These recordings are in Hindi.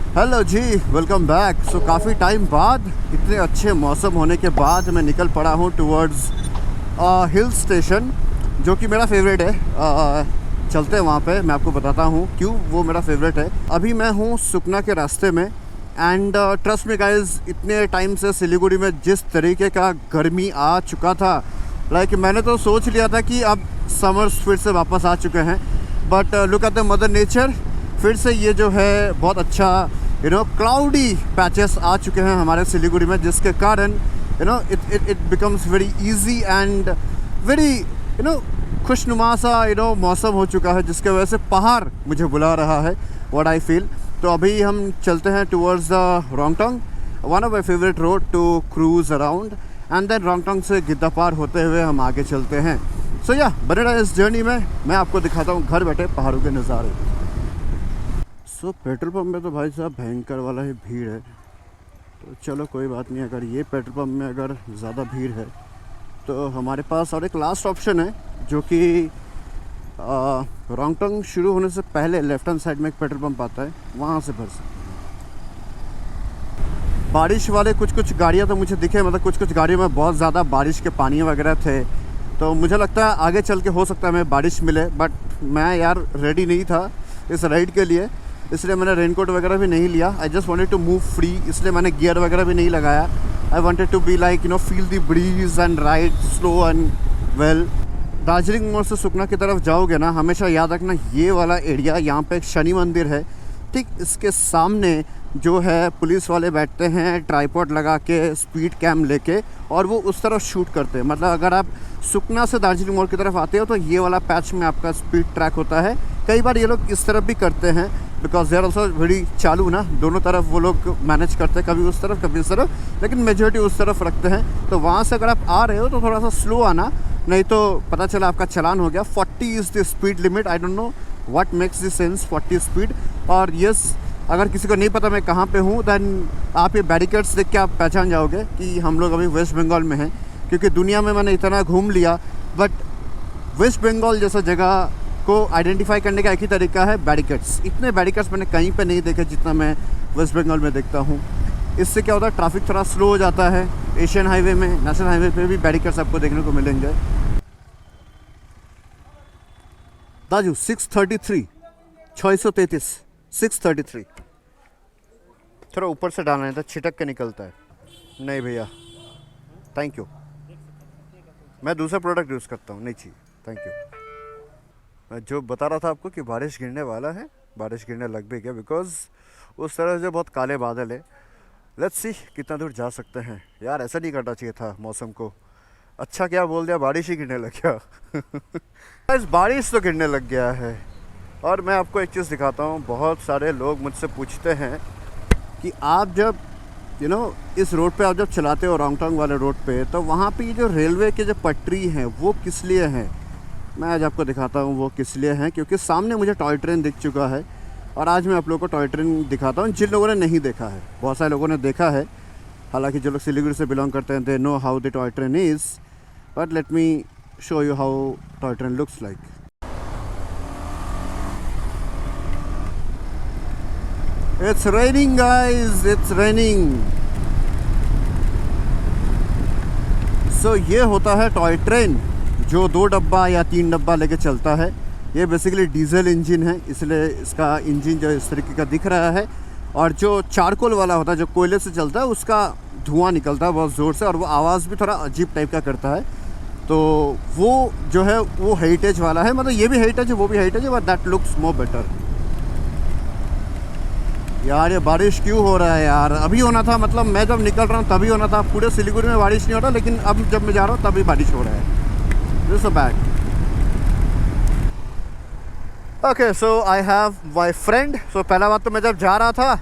हेलो जी, वेलकम बैक। सो काफ़ी टाइम बाद, इतने अच्छे मौसम होने के बाद मैं निकल पड़ा हूँ टूवर्ड्स हिल स्टेशन, जो कि मेरा फेवरेट है। चलते हैं वहाँ पे, मैं आपको बताता हूँ क्यों वो मेरा फेवरेट है। अभी मैं हूँ सुकना के रास्ते में एंड ट्रस्ट मी गाइस, इतने टाइम से सिलीगुड़ी में जिस तरीके का गर्मी आ चुका था, लाइक मैंने तो सोच लिया था कि अब समर्स फिर से वापस आ चुके हैं। But look at the mother nature, फिर से ये जो है बहुत अच्छा क्लाउडी पैचेस आ चुके हैं हमारे सिलीगुड़ी में, जिसके कारण it becomes very easy and very खुशनुमा सा मौसम हो चुका है, जिसके वजह से पहाड़ मुझे बुला रहा है, व्हाट आई फील। तो अभी हम चलते हैं towards the Rongtong, one of my favourite road to cruise around, and then Rongtong से गिद्दापार होते हुए हम आगे चलते हैं। सो या बने रहे इस जर्नी में, मैं आपको दिखाता हूँ घर बैठे पहाड़ों के नज़ारे। सो पेट्रोल पंप में तो भाई साहब भयंकर वाला ही भीड़ है, तो चलो कोई बात नहीं। अगर ये पेट्रोल पंप में अगर ज़्यादा भीड़ है तो हमारे पास और एक लास्ट ऑप्शन है, जो कि रोंगटोंग शुरू होने से पहले लेफ्ट हैंड साइड में एक पेट्रोल पंप आता है, वहाँ से भर सकते हैं। बारिश वाले कुछ गाड़ियाँ तो मुझे दिखे, मतलब कुछ गाड़ियों में बहुत ज़्यादा बारिश के पानी वगैरह थे, तो मुझे लगता है आगे चल के हो सकता है हमें बारिश मिले। बट मैं यार रेडी नहीं था इस राइड के लिए, इसलिए मैंने रेनकोट वगैरह भी नहीं लिया। I just wanted to move free, इसलिए मैंने गियर वगैरह भी नहीं लगाया। I wanted to be like feel the breeze and ride slow and well. Darjeeling मोड़ से सुकना की तरफ जाओगे ना, हमेशा याद रखना ये वाला एरिया, यहाँ पे एक शनि मंदिर है, ठीक इसके सामने जो है पुलिस वाले बैठते हैं ट्राइपॉड लगा के, स्पीड कैम लेके, और वो उस तरफ शूट करते हैं। मतलब अगर आप सुकना से दार्जिलिंग मोड़ की तरफ आते हो तो ये वाला पैच में आपका स्पीड ट्रैक होता है। कई बार ये लोग इस तरफ भी करते हैं, बिकॉज देयर ऑल्सो वेरी चालू ना, दोनों तरफ वो लोग मैनेज करते हैं, कभी उस तरफ कभी इस तरफ, लेकिन मेजॉरिटी उस तरफ रखते हैं। तो वहाँ से अगर आप आ रहे हो तो थोड़ा सा स्लो आना, नहीं तो पता चला आपका चलान हो गया। 40 is the speed limit. I don't know what makes the sense 40 speed. और यस, अगर किसी को नहीं पता मैं कहाँ पे हूँ, दैन आप ये बैरिकेड्स देख के आप पहचान जाओगे कि हम लोग अभी वेस्ट बंगाल में हैं, क्योंकि दुनिया में मैंने इतना घूम लिया, बट वेस्ट बंगाल जैसा जगह को आइडेंटिफाई करने का एक ही तरीका है, बैरिकेड्स। इतने बैरिकेड्स मैंने कहीं पे नहीं देखे जितना मैं वेस्ट बंगाल में देखता हूँ। इससे क्या होता है, ट्रैफिक थोड़ा स्लो हो जाता है। एशियन हाईवे में, नेशनल हाईवे पे भी बैरिकेड्स आपको देखने को मिलेंगे। दाजू 633 633 633 थोड़ा ऊपर से डालना है तो छिटक के निकलता है। नहीं भैया, थैंक यू, मैं दूसरा प्रोडक्ट यूज़ करता हूँ, नहीं चाहिए, थैंक यू। मैं जो बता रहा था आपको कि बारिश गिरने वाला है, बारिश गिरने लग भी गया, बिकॉज उस तरह से बहुत काले बादल है। लेट्स सी कितना दूर जा सकते हैं। यार ऐसा नहीं करना चाहिए था मौसम को। अच्छा क्या बोल दिया, बारिश ही गिरने लग गया। इस बारिश तो गिरने लग गया है। और मैं आपको एक चीज़ दिखाता हूँ, बहुत सारे लोग मुझसे पूछते हैं कि आप जब इस रोड पे आप जब चलाते हो, रोंगटोंग वाले रोड पे, तो वहाँ पे ये जो रेलवे के जो पटरी हैं वो किस लिए हैं। मैं आज आपको दिखाता हूँ वो किस लिए हैं, क्योंकि सामने मुझे टॉय ट्रेन दिख चुका है, और आज मैं आप लोगों को टॉय ट्रेन दिखाता हूँ जिन लोगों ने नहीं देखा है। बहुत सारे लोगों ने देखा है, हालांकि जो लोग सिलीगुड़ी से बिलोंग करते हैं, they know how the toy train is, but let me show you how toy train looks like. It's raining guys, it's raining. So ये होता है टॉय ट्रेन, जो 2 डब्बा या 3 डब्बा लेके चलता है। ये बेसिकली डीजल इंजन है, इसलिए इसका इंजन जो इस तरीके का दिख रहा है। और जो चारकोल वाला होता है, जो कोयले से चलता है, उसका धुआं निकलता है बहुत ज़ोर से, और वो आवाज़ भी थोड़ा अजीब टाइप का करता है। तो वो जो है वो हेरिटेज वाला है, मतलब ये भी हेरिटेज है, वो भी हेरिटेज है, but that looks more better. यार ये बारिश क्यों हो रहा है यार, अभी होना था, मतलब मैं जब निकल रहा हूँ तभी होना था। पूरे सिलीगुड़ी में बारिश नहीं हो रहा, लेकिन अब जब मैं जा रहा हूँ तभी बारिश हो रहा है। This is bad. Okay, so I have my friend. सो पहला बात तो मैं जब जा रहा था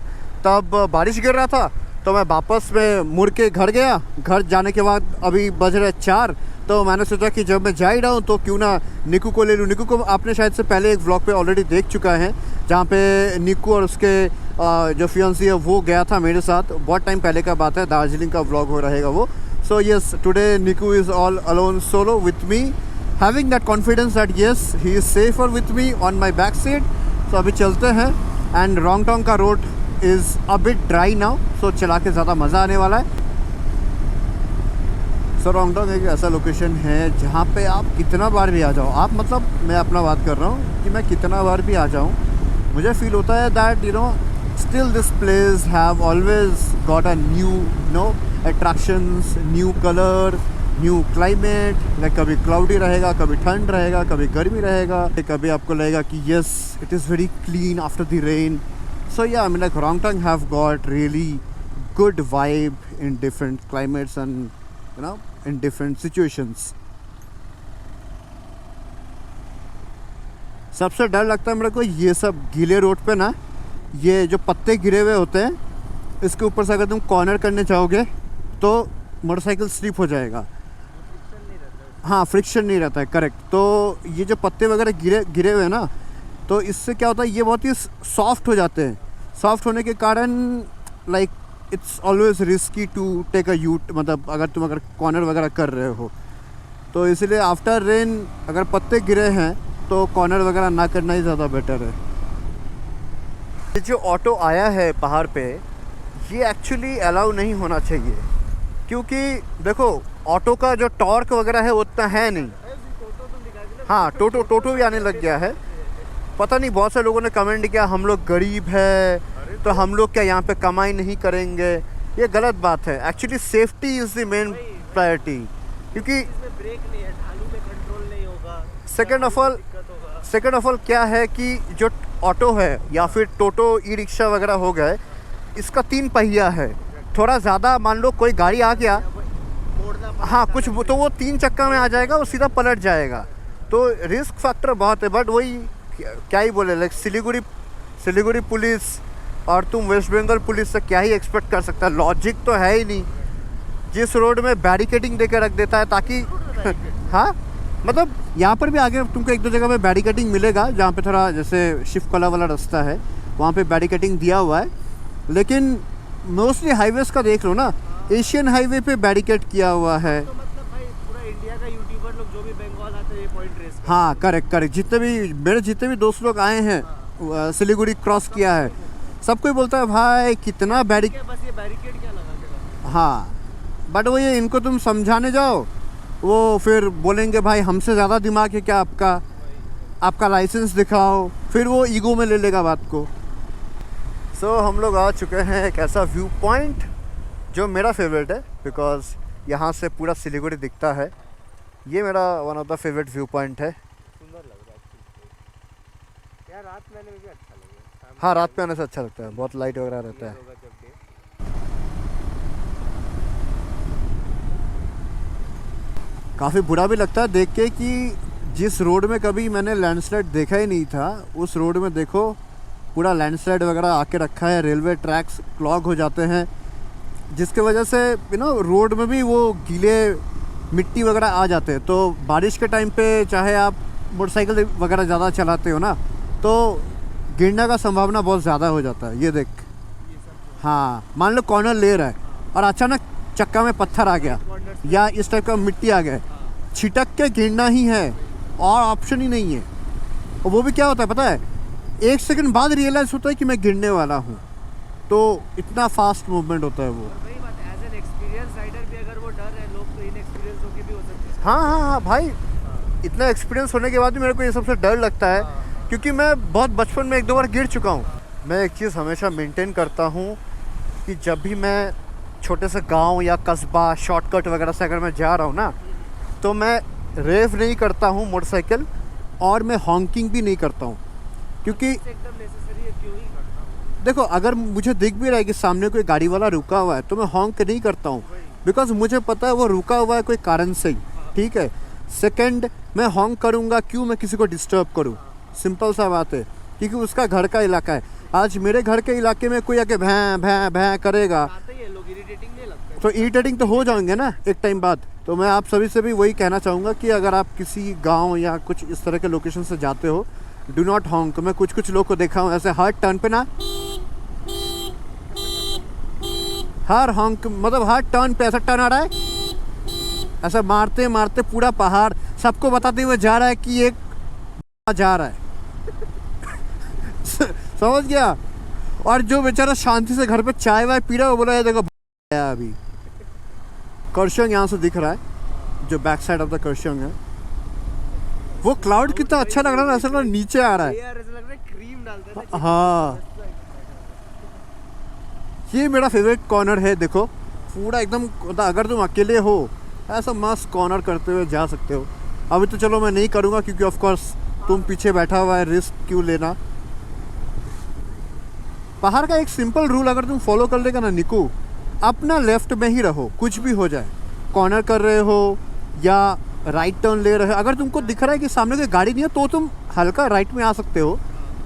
तब बारिश गिर रहा था, तो मैं वापस में मुड़ के घर गया। घर जाने के बाद अभी बज रहे 4, तो मैंने सोचा कि जब मैं जा ही रहा हूँ तो क्यों ना निकू को ले लूँ। निकू को आपने शायद से पहले एक व्लॉग पे ऑलरेडी देख चुका है, जहाँ पे निकू और उसके जो फियांसी है वो गया था मेरे साथ। बहुत टाइम पहले का बात है, दार्जिलिंग का व्लॉग हो रहेगा वो। So yes, today Niku is all alone solo with me, having that confidence that yes he is safer with me on my back seat. So अभी चलते हैं, एंड रोंगटोंग का road is a bit dry now, so चला के ज़्यादा मज़ा आने वाला है। सो रोंगटोंग एक ऐसा लोकेशन है जहाँ पे आप कितना बार भी आ जाओ, आप मतलब मैं अपना बात कर रहा हूँ कि मैं कितना बार भी आ जाऊँ, मुझे फील होता है that you know still this place have always got a new no attractions, new colour, new climate. Like कभी क्लाउडी रहेगा, कभी ठंड रहेगा, कभी गर्मी रहेगा, कभी आपको लगेगा कि yes it is very clean after the rain. So yeah I mean like Rongtong have got really good vibe in different climates and you know in different situations. सबसे डर लगता है मेरे को ये सब गीले रोड पे ना, ये जो पत्ते गिरे हुए होते हैं, इसके ऊपर से अगर तुम कॉर्नर करने चाहोगे तो मोटरसाइकिल स्लिप हो जाएगा। हाँ, फ्रिक्शन नहीं रहता है, करेक्ट। तो ये जो पत्ते वगैरह गिरे हुए हैं ना, तो इससे क्या होता है, ये बहुत ही सॉफ्ट हो जाते हैं। सॉफ्ट होने के कारण like it's always risky to take a यूट, मतलब अगर कॉर्नर वगैरह कर रहे हो तो इसलिए आफ्टर रेन अगर पत्ते गिरे हैं तो कॉर्नर वगैरह ना करना ही ज़्यादा बेटर है। ये जो ऑटो आया है पहाड़ पे, ये एक्चुअली अलाउ नहीं होना चाहिए, क्योंकि देखो ऑटो का जो टॉर्क वगैरह है उतना है नहीं। हाँ, टोटो भी आने लग गया है। पता नहीं, बहुत से लोगों ने कमेंट किया हम लोग गरीब है तो हम लोग क्या यहाँ पे कमाई नहीं करेंगे। ये गलत बात है। Actually safety is the main priority, क्योंकि ब्रेक नहीं है, ढालू में कंट्रोल नहीं होगा। सेकेंड ऑफ ऑल क्या है कि जो ऑटो है या फिर टोटो ई रिक्शा वगैरह हो गए, इसका 3 पहिया है। थोड़ा ज़्यादा मान लो कोई गाड़ी आ गया, हाँ कुछ, तो वो 3 चक्का में आ जाएगा, वो सीधा पलट जाएगा। तो रिस्क फैक्टर बहुत है। बट वही क्या ही बोले, लाइक सिलीगुड़ी पुलिस और तुम वेस्ट बंगाल पुलिस से क्या ही एक्सपेक्ट कर सकता है। लॉजिक तो है ही नहीं। जिस रोड में बैरिकेडिंग देकर रख देता है ताकि हाँ, मतलब यहाँ पर भी आगे तुमको 1-2 जगह पे बैरिकेडिंग मिलेगा, जहाँ पे थोड़ा जैसे शिवकला वाला रास्ता है वहाँ पे बैरिकेडिंग दिया हुआ है। लेकिन मोस्टली हाईवेज का देख लो ना, एशियन हाईवे पे बैरिकेड किया हुआ है। तो मतलब भाई पूरा इंडिया का यूट्यूबर लोग जो भी बंगाल आते हैं ये पॉइंट रेस करते हैं। हाँ, करेक्ट। जितने भी दोस्त लोग आए हैं सिलीगुड़ी क्रॉस किया है, सब कोई बोलता है भाई कितना बस ये बैरिकेड क्या लगा के। हाँ, बट वो ये इनको तुम समझाने जाओ, वो फिर बोलेंगे भाई हमसे ज़्यादा दिमाग है क्या आपका लाइसेंस दिखाओ, फिर वो ईगो में ले लेगा बात को। सो हम लोग आ चुके हैं एक ऐसा व्यू पॉइंट जो मेरा फेवरेट है, बिकॉज यहाँ से पूरा सिलीगुड़ी दिखता है। ये मेरा one of the favourite view point है। सुंदर लग रहा है यार, रात में आने में भी अच्छा लगेगा। हाँ, रात में आने से अच्छा लगता है, बहुत लाइट वगैरह रहता है। काफ़ी बुरा भी लगता है देख के कि जिस रोड में कभी मैंने लैंडस्लाइड देखा ही नहीं था, उस रोड में देखो पूरा लैंडस्लाइड वगैरह आके रखा है। रेलवे ट्रैक्स क्लॉग हो जाते हैं, जिसके वजह से रोड में भी वो गीले मिट्टी वगैरह आ जाते हैं। तो बारिश के टाइम पे चाहे आप मोटरसाइकिल वगैरह ज़्यादा चलाते हो ना, तो गिरने का संभावना बहुत ज़्यादा हो जाता है। ये देख, हाँ मान लो कॉर्नर ले रहा है और अचानक चक्का में पत्थर आ गया या इस टाइप का मिट्टी आ गया, छिटक के गिरना ही है और ऑप्शन ही नहीं है। और वो भी क्या होता है पता है, 1 सेकंड बाद रियलाइज़ होता है कि मैं गिरने वाला हूँ। तो इतना फास्ट मूवमेंट होता है वो। वही बात है, एज एन एक्सपीरियंस राइडर भी अगर वो डर है, लोग तो इनएक्सपीरियंस होके भी हो सकते हैं। हाँ भाई, इतना एक्सपीरियंस होने के बाद भी मेरे को ये सबसे डर लगता है, क्योंकि मैं बहुत बचपन में 1-2 बार गिर चुका हूँ। मैं एक चीज़ हमेशा मेंटेन करता हूँ कि जब भी मैं छोटे से गांव या कस्बा शॉर्टकट वगैरह से अगर मैं जा रहा हूँ ना, तो मैं रेव नहीं करता हूँ मोटरसाइकिल, और मैं हॉन्किंग भी नहीं करता हूँ। क्योंकि एकदम नेसेसरी है, क्यों ही करता हूँ। देखो, अगर मुझे दिख भी रहा है कि सामने कोई गाड़ी वाला रुका हुआ है तो मैं हॉन्क नहीं करता हूँ, बिकॉज मुझे पता है वो रुका हुआ है कोई कारण से ही, ठीक है। सेकंड, मैं हॉन्क करूँगा क्यों, मैं किसी को डिस्टर्ब करूँ, सिंपल सा बात है, क्योंकि उसका घर का इलाका है। आज मेरे घर के इलाके में कोई आके भैं भैं भैं करेगा आते ही है लोग, इरिटेटिंग नहीं लगता। तो इरिटेटिंग तो हो जाएंगे ना एक टाइम बाद। तो मैं आप सभी से भी वही कहना चाहूँगा कि अगर आप किसी गांव या कुछ इस तरह के लोकेशन से जाते हो, डू नॉट हॉन्क। मैं कुछ लोग को देखा हूँ ऐसे हर टर्न पे ना, हर हॉन्क मतलब हर टर्न पे ऐसा टर्न आ रहा है, ऐसा मारते मारते पूरा पहाड़ सबको बताते हुए जा रहा है कि एक जा रहा है समझ गया। और जो बेचारा शांति से घर पे चाय वाय पी रहा है वो बोला, ये देखो आया अभी। करशंग यहाँ से दिख रहा है, जो बैक साइड ऑफ द करशंग है। वो क्लाउड कितना अच्छा लग रहा है ना, ऐसा लग रहा है नीचे आ रहा है। यार ऐसा लग रहा है क्रीम डालते हैं ना। हाँ, ये मेरा फेवरेट कॉर्नर है। देखो पूरा एकदम, मतलब अगर तुम अकेले हो ऐसा मस्त कॉर्नर करते हुए जा सकते हो। अभी तो चलो मैं नहीं करूँगा क्योंकि ऑफ कोर्स तुम पीछे बैठा हुआ है, रिस्क क्यों लेना। पहाड़ का एक सिंपल रूल अगर तुम फॉलो कर लेगा ना निकू, अपना लेफ्ट में ही रहो, कुछ भी हो जाए। कॉर्नर कर रहे हो या राइट टर्न ले रहे हो, अगर तुमको दिख रहा है कि सामने कोई गाड़ी नहीं है तो तुम हल्का राइट में आ सकते हो,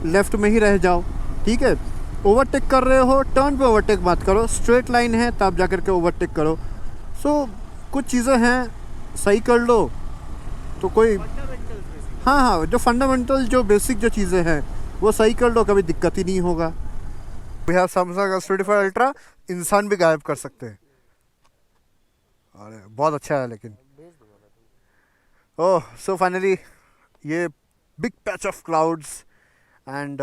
लेफ्ट में ही रह जाओ, ठीक है। ओवरटेक कर रहे हो, टर्न पे ओवरटेक मत करो, स्ट्रेट लाइन है तब जा कर के ओवरटेक करो। सो कुछ चीज़ें हैं सही कर लो तो कोई, हाँ हाँ, जो फंडामेंटल जो बेसिक जो चीज़ें हैं वो सही कर लो, कभी दिक्कत ही नहीं होगा। We have Samsung S25 ultra, इंसान भी गायब कर सकते हैं। अरे बहुत अच्छा है लेकिन। ओह, सो फाइनली ये big patch of clouds and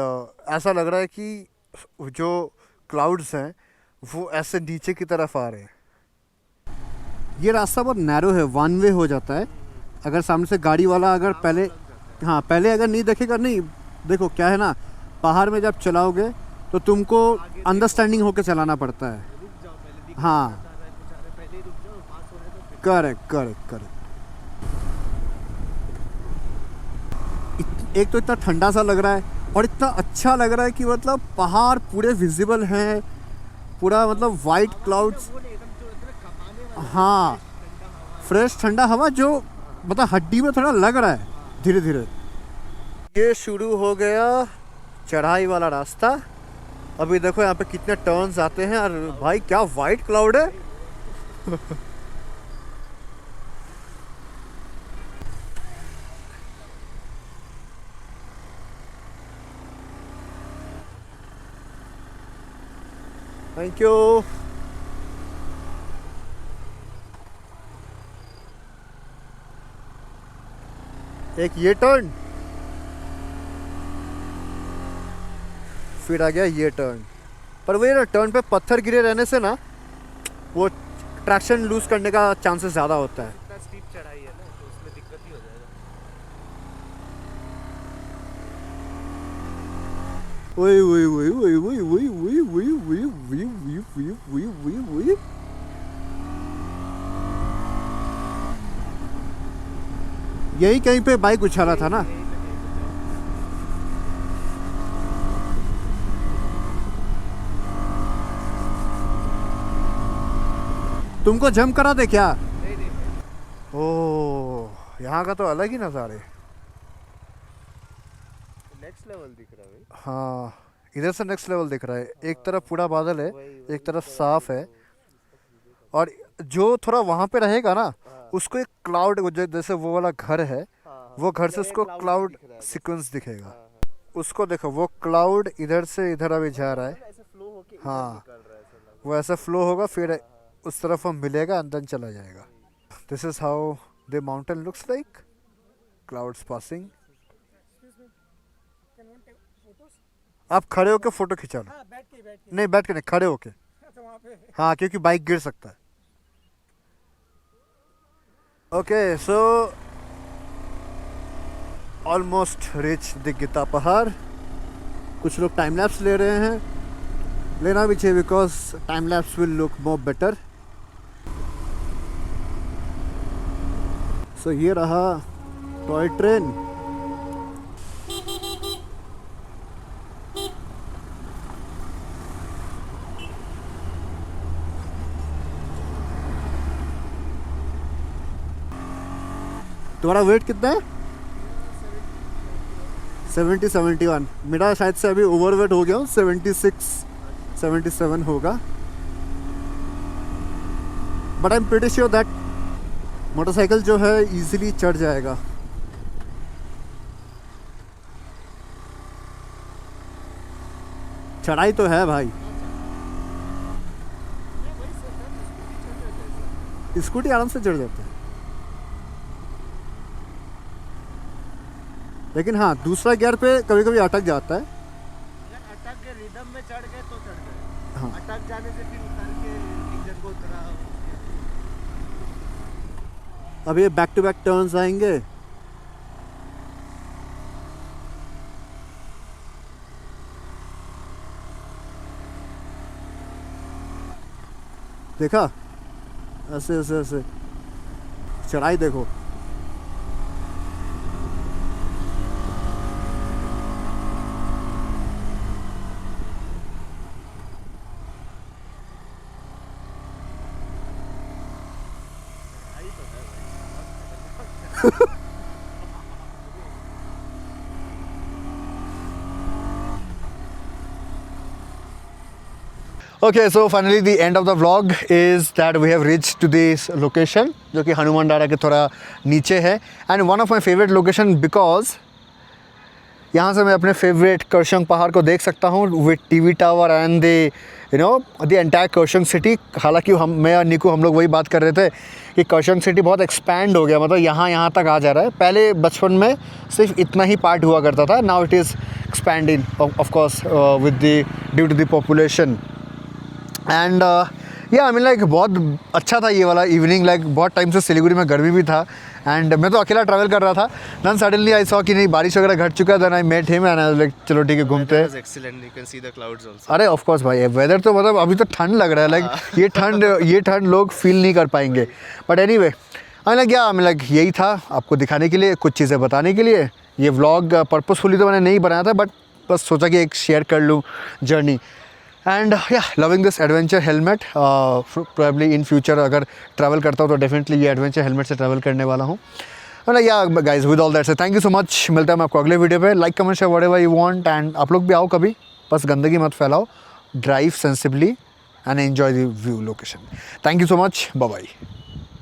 ऐसा लग रहा है कि जो क्लाउड्स हैं वो ऐसे नीचे की तरफ आ रहे हैं। ये रास्ता बहुत नैरो है, वन वे हो जाता है। अगर सामने से गाड़ी वाला अगर पहले, हाँ पहले अगर नहीं देखेगा, नहीं देखो क्या है ना, पहाड़ में जब चलाओगे तो तुमको अंडरस्टैंडिंग होकर चलाना पड़ता है। हाँ करेक्ट करेक्ट करेक्ट। एक तो इतना ठंडा सा लग रहा है और इतना अच्छा लग रहा है कि मतलब पहाड़ पूरे विजिबल हैं, पूरा मतलब वाइट क्लाउड्स। हाँ, फ्रेश ठंडा हवा जो मतलब हड्डी में थोड़ा लग रहा है धीरे धीरे। ये शुरू हो गया चढ़ाई वाला रास्ता। अभी देखो यहाँ पे कितने टर्न्स आते हैं और भाई क्या वाइट क्लाउड है। Thank you. एक ये टर्न, फिर आ गया ये टर्न। पर वो ये ना, टर्न पे पत्थर गिरे रहने से ना वो ट्रैक्शन लूज करने का चांसेस ज़्यादा होता है। इतना स्टीप चढ़ाई है ना तो उसमें दिक्कत ही हो जाएगा। वही वही वही वही वही वही वही वही वही वही वही वही वही वही। यही कहीं पे बाइक उछाला था ना। तुमको जंप करा दे क्या? नहीं। ओह, यहाँ का तो अलग ही नज़ारे। नेक्स्ट लेवल दिख रहा है भाई। हाँ, इधर से नेक्स्ट लेवल दिख रहा है। एक तरफ पूरा बादल है, एक तरफ साफ है। और जो थोड़ा वहाँ पे रहेगा ना उसको एक क्लाउड, जैसे वो वाला घर है, वो घर से उसको क्लाउड सीक्वेंस दिखेगा। उसको देखो, वो क्लाउड इधर से इधर अभी जा रहा है। हाँ, वो ऐसा फ्लो होगा, फिर उस तरफ वो मिलेगा एंड देन चला जाएगा। This is how the mountain looks like, clouds passing. आप खड़े होके फोटो खिंचा लो। नहीं, बैठ के नहीं, खड़े होके। हाँ, क्योंकि बाइक गिर सकता है। Okay, so almost rich the Gita पहाड़। कुछ लोग टाइम लैप्स ले रहे हैं, लेना भी चाहिए because time lapse will look more better. So ये रहा टॉय ट्रेन। तुम्हारा वेट कितना है? 71। मेरा शायद से अभी ओवरवेट हो गया हूँ, 76 77 होगा। But I am pretty sure that motorcycle जो है इजीली चढ़ जाएगा। चढ़ाई तो है भाई। स्कूटी आराम से चढ़ जाता है, लेकिन हाँ दूसरा गियर पे कभी कभी अटक जाता है। अटक के रिदम में चढ़ गए तो चढ़ गए, हाँ। अटक जाने से फिर उतर के इंजन को उतरा। अब ये बैक टू बैक टर्न्स आएंगे। देखा, ऐसे ऐसे ऐसे चढ़ाई देखो। Okay, so finally the end of the vlog is that we have reached to this location जो कि हनुमान डारा के थोड़ा नीचे है, and one of my favorite location because यहाँ से मैं अपने फेवरेट करशंग पहाड़ को देख सकता हूँ with TV tower and the entire Kurseong city. हालांकि मैं और निकू हम लोग वही बात कर रहे थे कि करशंग सिटी बहुत एक्सपैंड हो गया, मतलब यहाँ तक आ जा रहा है। पहले बचपन में सिर्फ इतना ही पार्ट हुआ करता था, now it is expanding of course with the due to the population. And या आई मीन लाइक बहुत अच्छा था ये वाला इवनिंग। लाइक बहुत टाइम से सिलीगुड़ी में गर्मी भी था एंड मैं तो अकेला ट्रैवल कर रहा था। देन सडनली आई सॉ कि नहीं बारिश वगैरह घट चुका है। Then I met him and I was like चलो ठीक है घूमते हैं। Excellent, you can see the clouds also. अरे ऑफ कोर्स भाई, वेदर तो मतलब अभी तो ठंड लग रहा है। लाइक ये ठंड लोग फील नहीं कर पाएंगे। बट एनीवे आई लाइक या आई लाइक यही था आपको दिखाने के लिए, कुछ चीज़ें बताने के लिए। ये व्लॉग पर्पसफुली तो मैंने नहीं बनाया था, बट बस सोचा कि एक शेयर कर लूँ जर्नी। एंड या loving this adventure helmet. Probably in future अगर ट्रैवल करता हूँ तो डेफिनेटली ये एडवेंचर हेलमेट से ट्रैवल करने वाला हूँ। Yeah guys with all that say thank you so much. मिलता है मैं आपको अगले वीडियो पे। Like comment share whatever you want and आप लोग भी आओ कभी, बस गंदगी मत फैलाओ, drive sensibly and enjoy the view location. Thank you so much, bye bye.